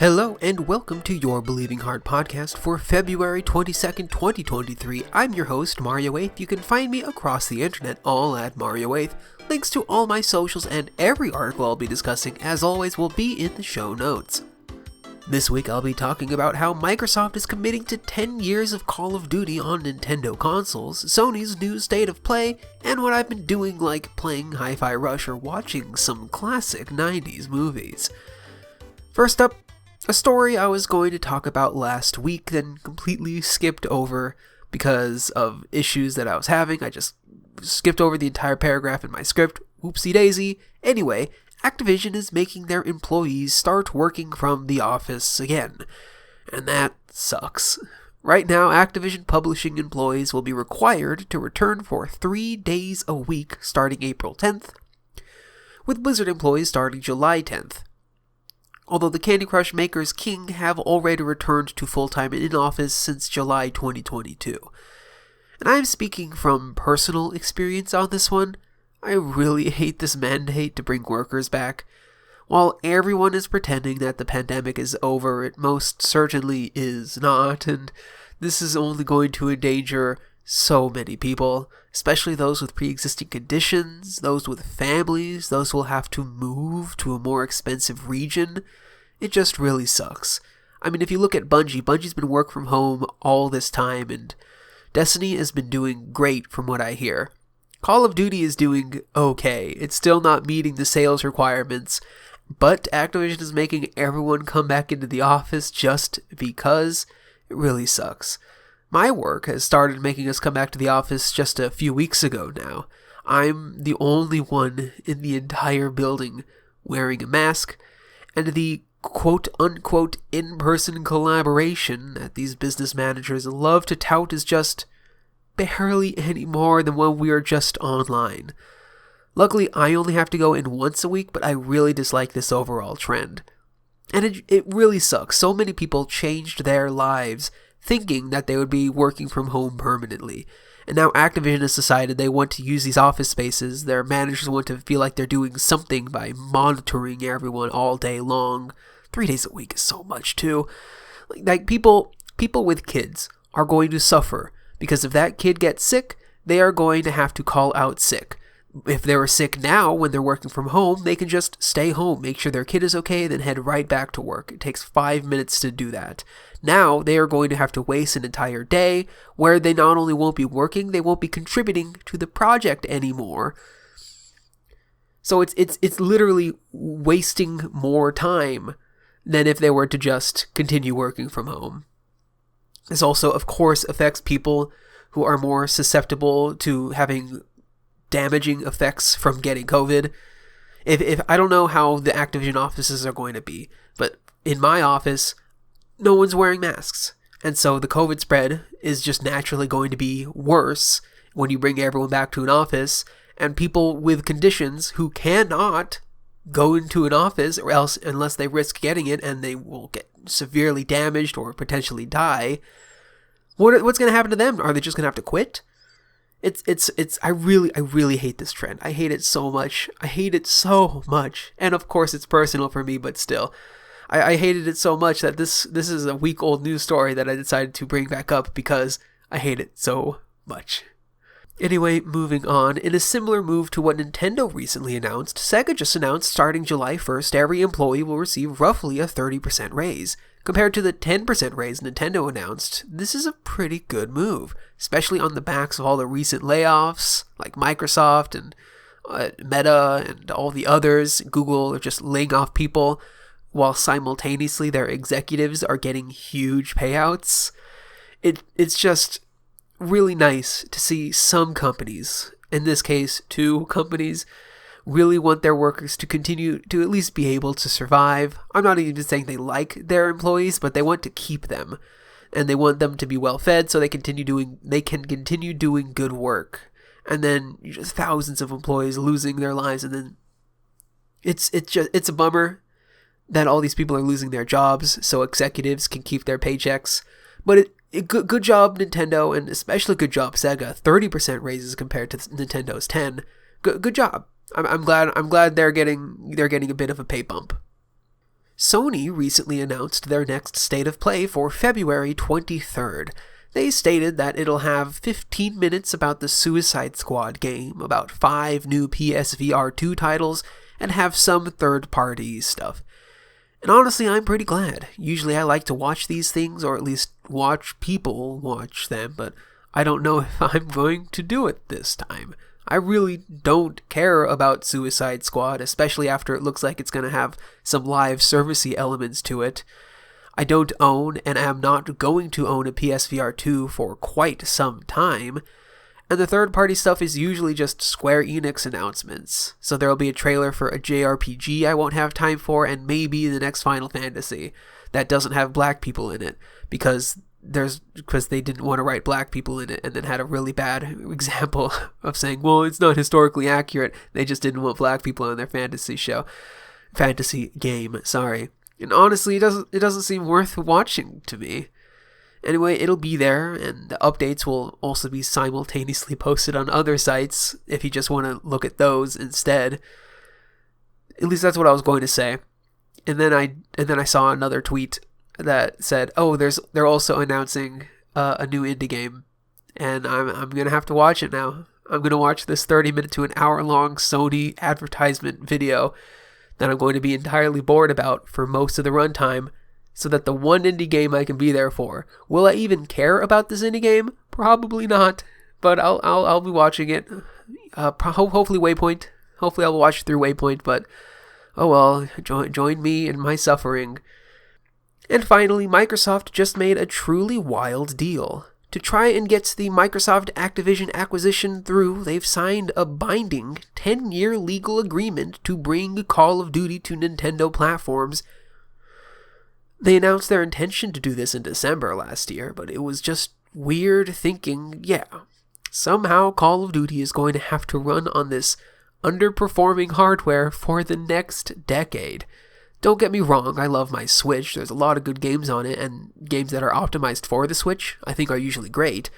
Hello and welcome to your Believing Heart podcast for February 22nd, 2023. I'm your host, Mario 8th. You can find me across the internet, all at Mario 8th. Links to all my socials and every article I'll be discussing, as always, will be in the show notes. This week I'll be talking about how Microsoft is committing to 10 years of Call of Duty on Nintendo consoles, Sony's new state of play, and what I've been doing like playing Hi-Fi Rush or watching some classic 90s movies. First up, a story I was going to talk about last week, then completely skipped over because of issues that I was having. I just skipped over the entire paragraph in my script. Whoopsie daisy. Anyway, Activision is making their employees start working from the office again. And that sucks. Right now, Activision publishing employees will be required to return for 3 days a week starting April 10th, with Blizzard employees starting July 10th. Although the Candy Crush makers King have already returned to full-time in-office since July 2022. And I'm speaking from personal experience on this one. I really hate this mandate to bring workers back. While everyone is pretending that the pandemic is over, it most certainly is not, and this is only going to endanger so many people, especially those with pre-existing conditions, those with families, those who will have to move to a more expensive region. It just really sucks. I mean, if you look at Bungie's been work from home all this time, and Destiny has been doing great from what I hear. Call of Duty is doing okay. It's still not meeting the sales requirements, but Activision is making everyone come back into the office just because. It really sucks. My work has started making us come back to the office just a few weeks ago now. I'm the only one in the entire building wearing a mask, and the quote-unquote in-person collaboration that these business managers love to tout is just barely any more than when we are just online. Luckily, I only have to go in once a week, but I really dislike this overall trend. And it really sucks. So many people changed their lives thinking that they would be working from home permanently. And now Activision has decided they want to use these office spaces. Their managers want to feel like they're doing something by monitoring everyone all day long. 3 days a week is so much too. Like people with kids are going to suffer because if that kid gets sick, they are going to have to call out sick. If they were sick now when they're working from home, they can just stay home, make sure their kid is okay, then head right back to work. It takes 5 minutes to do that. Now they are going to have to waste an entire day where they not only won't be working, they won't be contributing to the project anymore. So it's literally wasting more time than if they were to just continue working from home. This also, of course, affects people who are more susceptible to having damaging effects from getting COVID. If I don't know how the Activision offices are going to be, but in my office, no one's wearing masks. And so the COVID spread is just naturally going to be worse when you bring everyone back to an office, and people with conditions who cannot go into an office or else unless they risk getting it and they will get severely damaged or potentially die. What's going to happen to them? Are they just going to have to quit? I really hate this trend. I hate it so much. And of course it's personal for me, but still. I hated it so much that this is a week-old news story that I decided to bring back up because I hate it so much. Anyway, moving on. In a similar move to what Nintendo recently announced, Sega just announced starting July 1st, every employee will receive roughly a 30% raise. Compared to the 10% raise Nintendo announced, this is a pretty good move, especially on the backs of all the recent layoffs, like Microsoft and Meta and all the others. Google are just laying off people, while simultaneously their executives are getting huge payouts. It's just really nice to see some companies, in this case 2 companies, really want their workers to continue to at least be able to survive. I'm not even saying they like their employees, but they want to keep them, and they want them to be well fed so they can continue doing good work. And then just thousands of employees losing their lives, and then it's a bummer that all these people are losing their jobs so executives can keep their paychecks. But good job Nintendo, and especially good job Sega. 30% raises compared to Nintendo's 10. Good job. I'm glad they're getting a bit of a pay bump. Sony recently announced their next State of Play for February 23rd. They stated that it'll have 15 minutes about the Suicide Squad game, about 5 new PSVR 2 titles, and have some third-party stuff. And honestly, I'm pretty glad. Usually I like to watch these things, or at least watch people watch them, but I don't know if I'm going to do it this time. I really don't care about Suicide Squad, especially after it looks like it's going to have some live servicey elements to it. I don't own and am not going to own a PSVR 2 for quite some time, and the third-party stuff is usually just Square Enix announcements. So there'll be a trailer for a JRPG I won't have time for, and maybe the next Final Fantasy that doesn't have black people in it, because they didn't want to write black people in it, and then had a really bad example of saying, well, it's not historically accurate. They just didn't want black people on their fantasy game. And honestly, it doesn't seem worth watching to me. Anyway, it'll be there, and the updates will also be simultaneously posted on other sites if you just want to look at those instead. At least that's what I was going to say. And then I saw another tweet that said, "Oh, they're also announcing a new indie game, and I'm gonna have to watch it now. I'm gonna watch this 30-minute to an hour-long Sony advertisement video that I'm going to be entirely bored about for most of the runtime, so that the one indie game I can be there for. Will I even care about this indie game? Probably not, but I'll be watching it. Hopefully Waypoint. Hopefully I'll watch through Waypoint, but oh well, join me in my suffering." And finally, Microsoft just made a truly wild deal. To try and get the Microsoft Activision acquisition through, they've signed a binding 10-year legal agreement to bring Call of Duty to Nintendo platforms. They announced their intention to do this in December last year, but it was just weird thinking, somehow Call of Duty is going to have to run on this underperforming hardware for the next decade. Don't get me wrong, I love my Switch. There's a lot of good games on it, and games that are optimized for the Switch I think are usually great.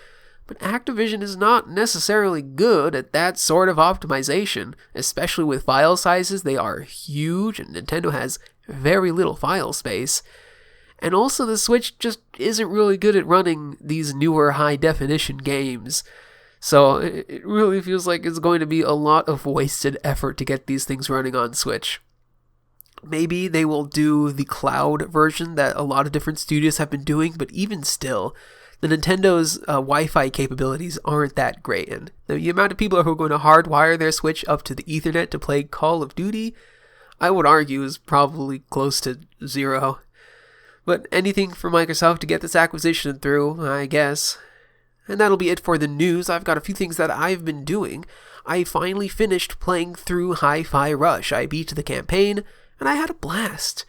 But Activision is not necessarily good at that sort of optimization, especially with file sizes. They are huge, and Nintendo has very little file space. And also the Switch just isn't really good at running these newer high-definition games. So it really feels like it's going to be a lot of wasted effort to get these things running on Switch. Maybe they will do the cloud version that a lot of different studios have been doing, but even still, the Nintendo's Wi-Fi capabilities aren't that great, and the amount of people who are going to hardwire their Switch up to the Ethernet to play Call of Duty, I would argue is probably close to zero. But anything for Microsoft to get this acquisition through, I guess. And that'll be it for the news. I've got a few things that I've been doing. I finally finished playing through Hi-Fi Rush. I beat the campaign, and I had a blast.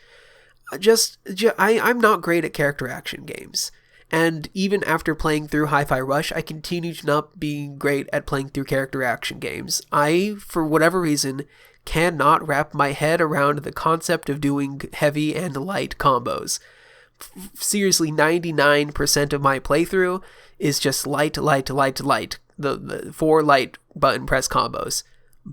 I'm not great at character action games. And even after playing through Hi-Fi Rush, I continue to not be great at playing through character action games. I, for whatever reason, cannot wrap my head around the concept of doing heavy and light combos. Seriously, 99% of my playthrough is just light, the 4 light button press combos.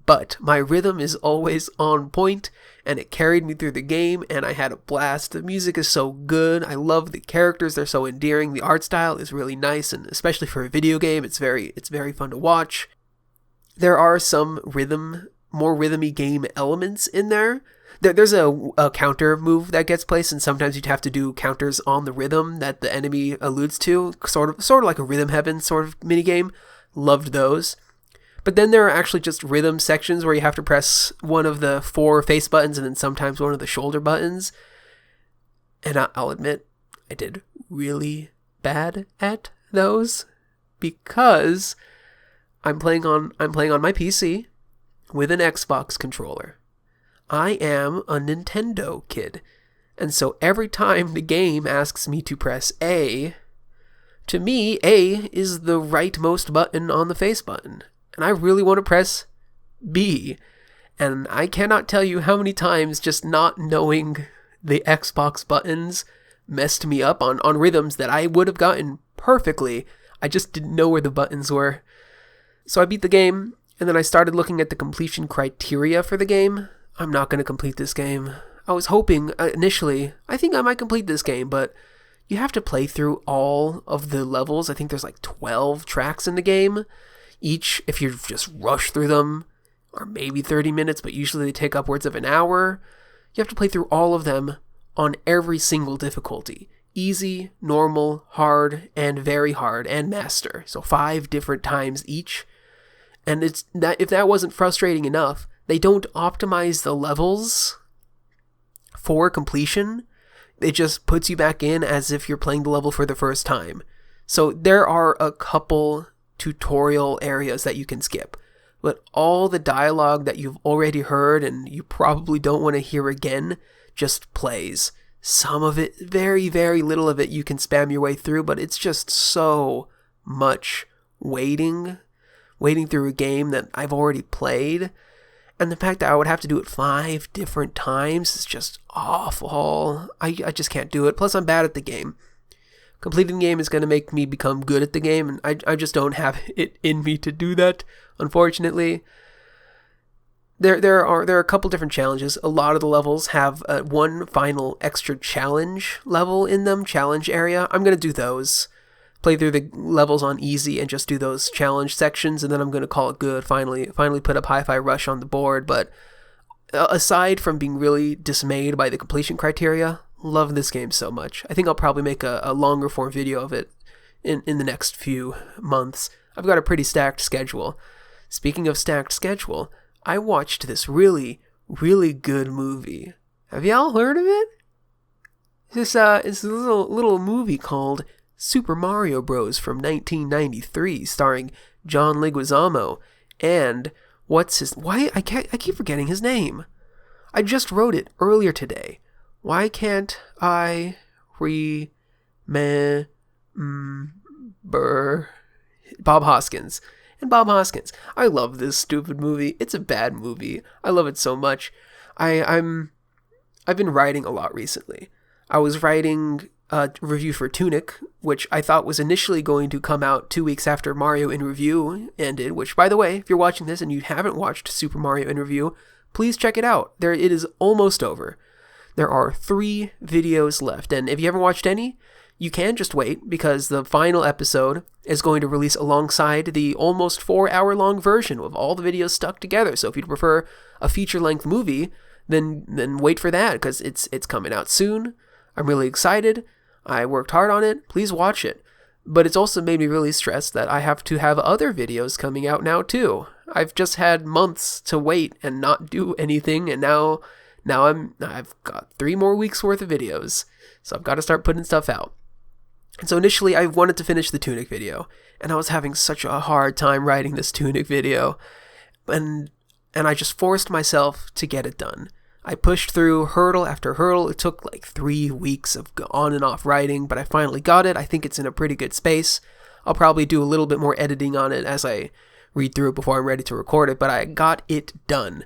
But my rhythm is always on point, and it carried me through the game, and I had a blast. The music is so good. I love the characters. They're so endearing. The art style is really nice, and especially for a video game, it's very fun to watch. There are some more rhythmy game elements in there. There's a counter move that gets placed, and sometimes you'd have to do counters on the rhythm that the enemy alludes to, sort of like a Rhythm Heaven sort of minigame. Loved those. But then there are actually just rhythm sections where you have to press one of the 4 face buttons and then sometimes one of the shoulder buttons. And I'll admit, I did really bad at those because I'm playing on my PC with an Xbox controller. I am a Nintendo kid, and so every time the game asks me to press A, to me, A is the rightmost button on the face button, and I really want to press B, and I cannot tell you how many times just not knowing the Xbox buttons messed me up on rhythms that I would have gotten perfectly. I just didn't know where the buttons were. So I beat the game, and then I started looking at the completion criteria for the game. I'm not going to complete this game. I was hoping initially, I think I might complete this game, but you have to play through all of the levels. I think there's like 12 tracks in the game. Each, if you just rush through them, or maybe 30 minutes, but usually they take upwards of an hour. You have to play through all of them on every single difficulty. Easy, normal, hard, and very hard, and master. So 5 different times each. And it's that if that wasn't frustrating enough, they don't optimize the levels for completion. It just puts you back in as if you're playing the level for the first time. So there are a couple tutorial areas that you can skip. But all the dialogue that you've already heard and you probably don't want to hear again just plays. Some of it, very, very little of it you can spam your way through, but it's just so much waiting through a game that I've already played. And the fact that I would have to do it 5 different times is just awful. I just can't do it. Plus, I'm bad at the game. Completing the game is going to make me become good at the game, and I just don't have it in me to do that, unfortunately. There are a couple different challenges. A lot of the levels have one final extra challenge level in them, challenge area. I'm going to do those. Play through the levels on easy and just do those challenge sections, and then I'm going to call it good. Finally put up Hi-Fi Rush on the board. But aside from being really dismayed by the completion criteria, love this game so much. I think I'll probably make a longer form video of it in the next few months. I've got a pretty stacked schedule. Speaking of stacked schedule, I watched this really, really good movie. Have y'all heard of it? It's a little movie called Super Mario Bros. From 1993, starring John Leguizamo and I keep forgetting his name. I just wrote it earlier today. Why can't I remember Bob Hoskins? And Bob Hoskins. I love this stupid movie. It's a bad movie. I love it so much. I've been writing a lot recently. I was writing a review for Tunic, which I thought was initially going to come out 2 weeks after Mario in Review ended, which, by the way, if you're watching this and you haven't watched Super Mario in Review, please check it out. It is almost over. There are 3 videos left, and if you haven't watched any, you can just wait, because the final episode is going to release alongside the almost 4-hour-long version of all the videos stuck together. So if you'd prefer a feature-length movie, then wait for that, because it's coming out soon. I'm really excited. I worked hard on it. Please watch it. But it's also made me really stressed that I have to have other videos coming out now too. I've just had months to wait and not do anything, and now I've got 3 more weeks worth of videos, so I've got to start putting stuff out. And so initially I wanted to finish the Tunic video, and I was having such a hard time writing this Tunic video, and I just forced myself to get it done. I pushed through hurdle after hurdle. It took like 3 weeks of on and off writing, but I finally got it. I think it's in a pretty good space. I'll probably do a little bit more editing on it as I read through it before I'm ready to record it, but I got it done.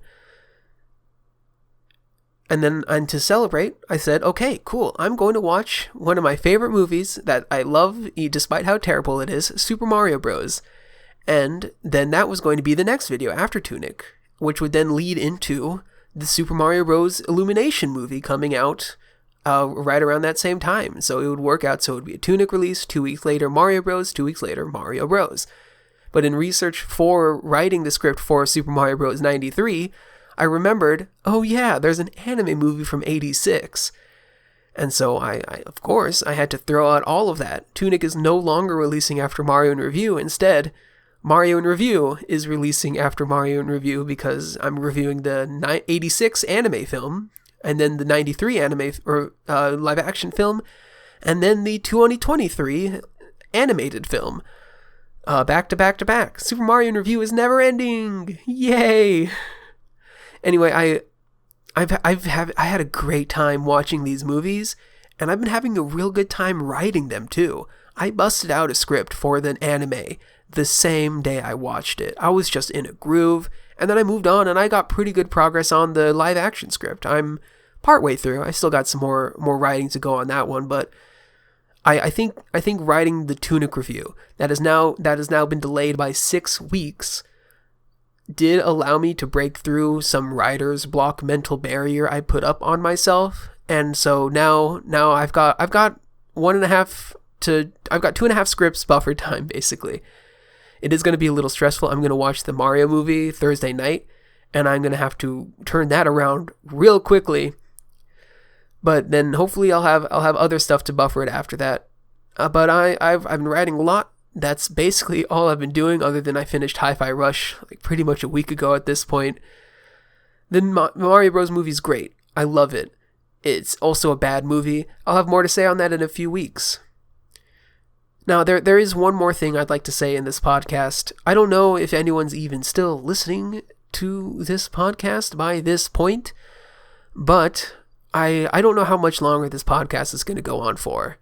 And to celebrate, I said, okay, cool, I'm going to watch one of my favorite movies that I love, despite how terrible it is, Super Mario Bros. And then that was going to be the next video after Tunic, which would then lead into the Super Mario Bros. Illumination movie coming out right around that same time. So it would work out, so it would be a Tunic release, 2 weeks later Mario Bros., 2 weeks later Mario Bros. But in research for writing the script for Super Mario Bros. 93, I remembered, oh yeah, there's an anime movie from 86. And so I of course, I had to throw out all of that. Tunic is no longer releasing after Mario in Review. Instead, Mario in Review is releasing after Mario in Review, because I'm reviewing the 86 anime film, and then the 93 anime or live action film, and then the 2023 animated film. Back to back to back. Super Mario in Review is never ending. Yay! Anyway, I had a great time watching these movies, and I've been having a real good time writing them too. I busted out a script for the anime the same day I watched it. I was just in a groove, and then I moved on, and I got pretty good progress on the live action script. I'm partway through. I still got some more writing to go on that one, but I think writing the Tunic review that has now been delayed by 6 weeks. did allow me to break through some writer's block mental barrier I put up on myself. And so now I've got 2.5 scripts buffer time, basically. It is going to be a little stressful. I'm going to watch the Mario movie Thursday night, and I'm going to have to turn that around real quickly. But then hopefully I'll have other stuff to buffer it after that. But I've been writing a lot. That's basically all I've been doing, other than I finished Hi-Fi Rush like pretty much a week ago at this point. The Mario Bros. Movie is great. I love it. It's also a bad movie. I'll have more to say on that in a few weeks. Now, there is one more thing I'd like to say in this podcast. I don't know if anyone's even still listening to this podcast by this point, but I don't know how much longer this podcast is going to go on for.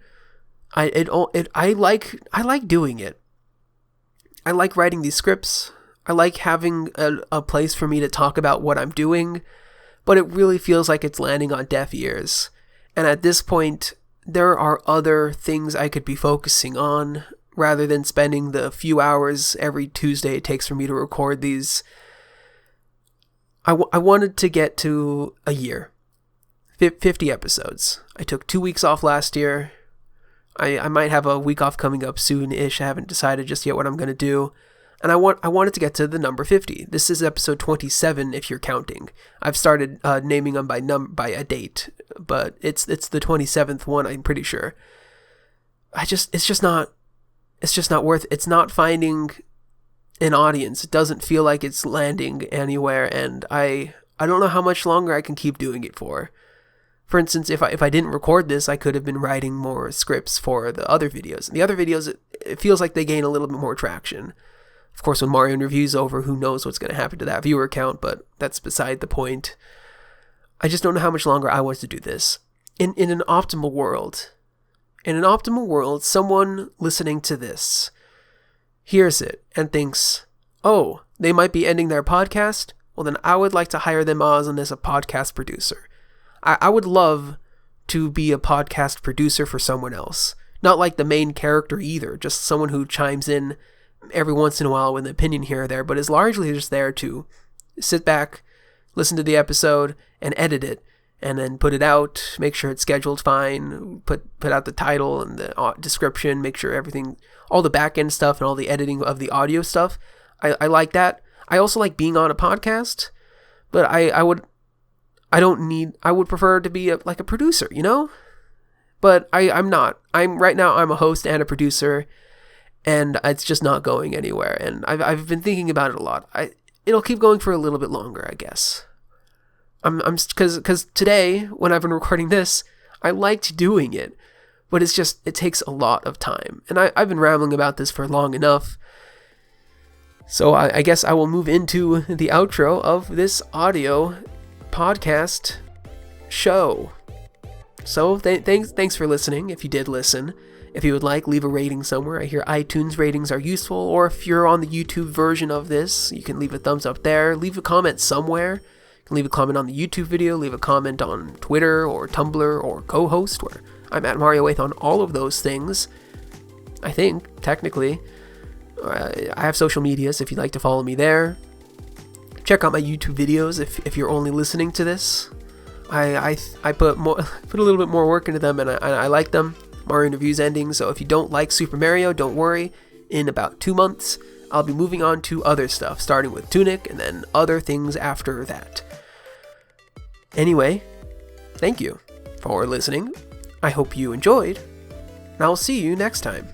I like doing it. I like writing these scripts. I like having a place for me to talk about what I'm doing, but it really feels like it's landing on deaf ears. And at this point, there are other things I could be focusing on rather than spending the few hours every Tuesday it takes for me to record these. I wanted to get to a year. 50 episodes. I took 2 weeks off last year. I might have a week off coming up soon-ish. I haven't decided just yet what I'm going to do. And I wanted to get to the number 50. This is episode 27 if you're counting. I've started naming them by a date, but it's the 27th one, I'm pretty sure. It's just not worth it. It's not finding an audience. It doesn't feel like it's landing anywhere, and I don't know how much longer I can keep doing it for. For instance, if I didn't record this, I could have been writing more scripts for the other videos. And the other videos, it feels like they gain a little bit more traction. Of course, when Mario Review's over, who knows what's going to happen to that viewer count, but that's beside the point. I just don't know how much longer I want to do this. In an optimal world, someone listening to this hears it and thinks, oh, they might be ending their podcast? Well, then I would like to hire them on as a podcast producer. I would love to be a podcast producer for someone else. Not like the main character either, just someone who chimes in every once in a while with an opinion here or there, but is largely just there to sit back, listen to the episode, and edit it, and then put it out, make sure it's scheduled fine, put out the title and the description, make sure everything, all the back-end stuff and all the editing of the audio stuff. I like that. I also like being on a podcast, but I would prefer to be a producer, you know? But I'm not. Right now I'm a host and a producer, and it's just not going anywhere. And I've been thinking about it a lot. It'll keep going for a little bit longer, I guess. Because today, when I've been recording this, I liked doing it, but it takes a lot of time. And I've been rambling about this for long enough. So I guess I will move into the outro of this audio podcast show. So thanks for listening. If you did listen, if you would leave a rating somewhere. I hear iTunes ratings are useful, or if you're on the YouTube version of this, you can leave a thumbs up there. Leave a comment somewhere. You can leave a comment on the YouTube video, leave a comment on Twitter or Tumblr or co-host, where I'm at Mario 8 on all of those things. I think, technically. I have social medias if you'd like to follow me there. Check out my YouTube videos if you're only listening to this. I put a little bit more work into them, and I like them. Mario Review's ending, so if you don't like Super Mario, don't worry. In about 2 months, I'll be moving on to other stuff, starting with Tunic, and then other things after that. Anyway, thank you for listening. I hope you enjoyed, and I'll see you next time.